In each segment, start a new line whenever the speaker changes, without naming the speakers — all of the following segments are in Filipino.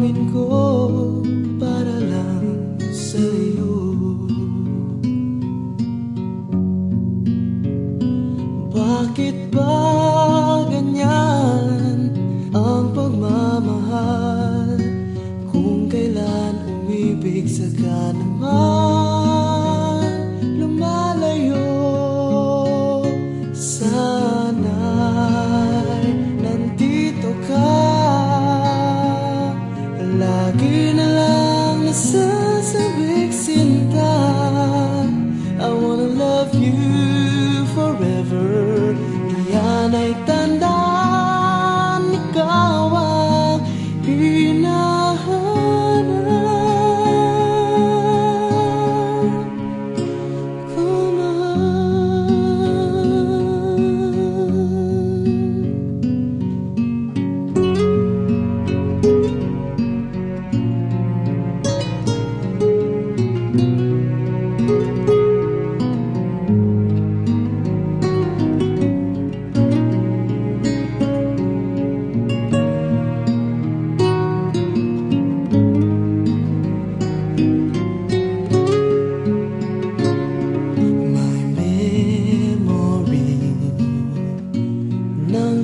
gagawin ko para lang sa'yo? Bakit ba ganyan ang pagmamahal? Kung kailan umibig saka naman lumalayo. Sana'y nandito ka, lagi na lang nasasabik sinta. I wanna love you forever. Iyan ay tandaan, ikaw ang hinahanap ko,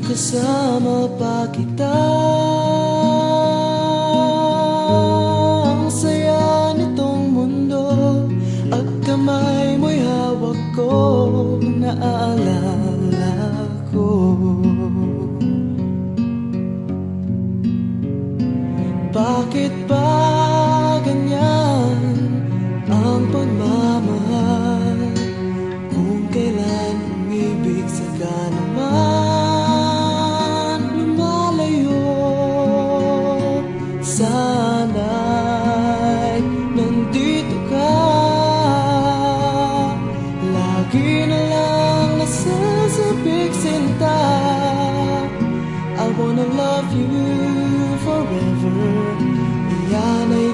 kasama pa kita. Ang saya nitong mundo at kamay mo'y hawak ko, naaalala ko. Bakit ba ganyan ang pagmamahal? Kung kailan umibig saka naman sana'y nandito ka, lagi na lang nasasabik sinta. I wanna love you forever. Iyan ay